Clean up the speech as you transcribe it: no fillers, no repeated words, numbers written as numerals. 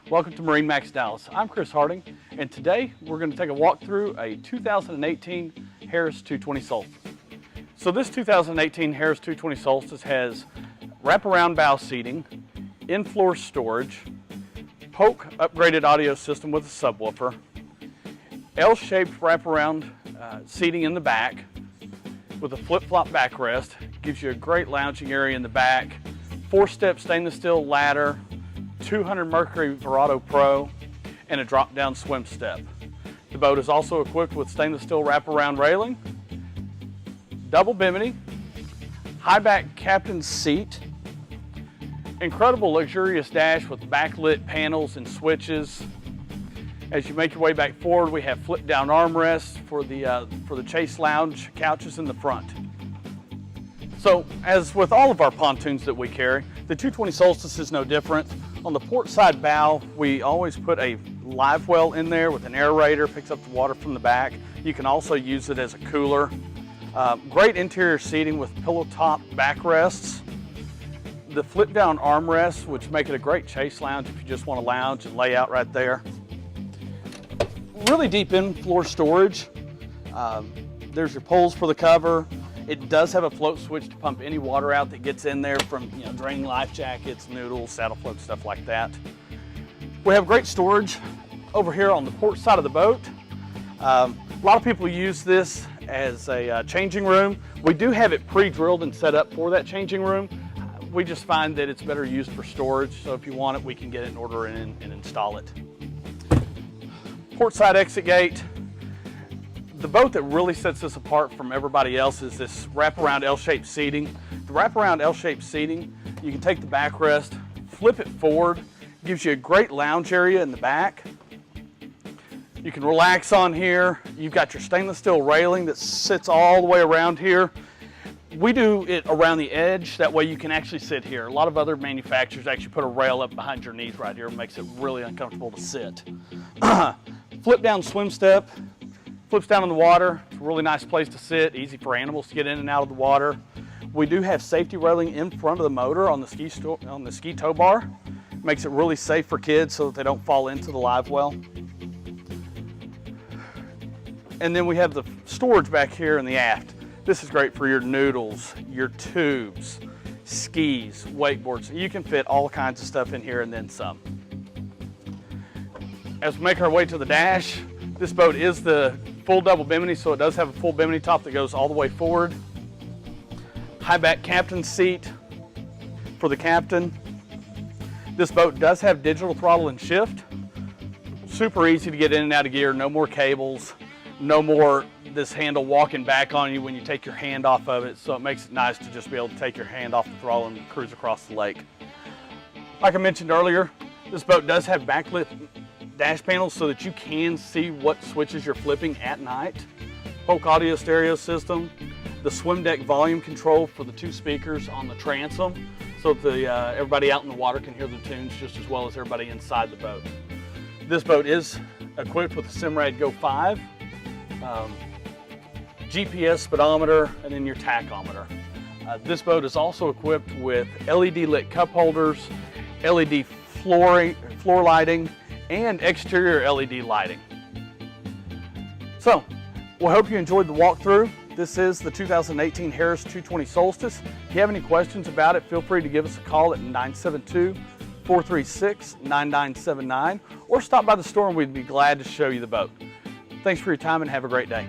Welcome to Marinemax Dallas. I'm Chris Harding, and today we're going to take a walk through a 2018 Harris 220 Solstice. So this 2018 Harris 220 Solstice has wraparound bow seating, in-floor storage, Polk upgraded audio system with a subwoofer, L-shaped wraparound seating in the back with a flip-flop backrest. Gives you a great lounging area in the back, 4-step stainless steel ladder, 200 Mercury Verado Pro, and a drop-down swim step. The boat is also equipped with stainless steel wraparound railing, double Bimini, high back captain's seat, incredible luxurious dash with backlit panels and switches. As you make your way back forward, we have flip-down armrests for the chase lounge couches in the front. So, as with all of our pontoons that we carry, the 220 Solstice is no different. On the port side bow, we always put a live well in there with an aerator, picks up the water from the back. You can also use it as a cooler. Great interior seating with pillow top backrests. The flip down armrests, which make it a great chase lounge if you just want to lounge and lay out right there. Really deep in-floor storage. There's your poles for the cover. It does have a float switch to pump any water out that gets in there from draining life jackets, noodles, saddle floats, stuff like that. We have great storage over here on the port side of the boat. A lot of people use this as a changing room. We do have it pre-drilled and set up for that changing room. We just find that it's better used for storage, so if you want it, we can get it in order and install it. Port side exit gate. The boat that really sets us apart from everybody else is this wraparound L-shaped seating. The wraparound L-shaped seating, you can take the backrest, flip it forward, gives you a great lounge area in the back. You can relax on here. You've got your stainless steel railing that sits all the way around here. We do it around the edge, that way you can actually sit here. A lot of other manufacturers actually put a rail up behind your knees right here. It makes it really uncomfortable to sit. Flip down swim step. Flips down in the water. It's a really nice place to sit, easy for animals to get in and out of the water. We do have safety railing in front of the motor on the ski tow bar. Makes it really safe for kids so that they don't fall into the live well. And then we have the storage back here in the aft. This is great for your noodles, your tubes, skis, wakeboards. You can fit all kinds of stuff in here and then some. As we make our way to the dash, this boat is the full double Bimini, so it does have a full Bimini top that goes all the way forward. High back captain's seat for the captain. This boat does have digital throttle and shift. Super easy to get in and out of gear, no more cables, no more this handle walking back on you when you take your hand off of it, so it makes it nice to just be able to take your hand off the throttle and cruise across the lake. Like I mentioned earlier, this boat does have backlit dash panels so that you can see what switches you're flipping at night. Polk audio stereo system, the swim deck volume control for the 2 speakers on the transom so that everybody out in the water can hear the tunes just as well as everybody inside the boat. This boat is equipped with a Simrad Go 5, GPS speedometer, and then your tachometer. This boat is also equipped with LED lit cup holders, LED floor lighting, and exterior LED lighting. So, we hope you enjoyed the walkthrough. This is the 2018 Harris 220 Solstice. If you have any questions about it, feel free to give us a call at 972-436-9979 or stop by the store and we'd be glad to show you the boat. Thanks for your time and have a great day.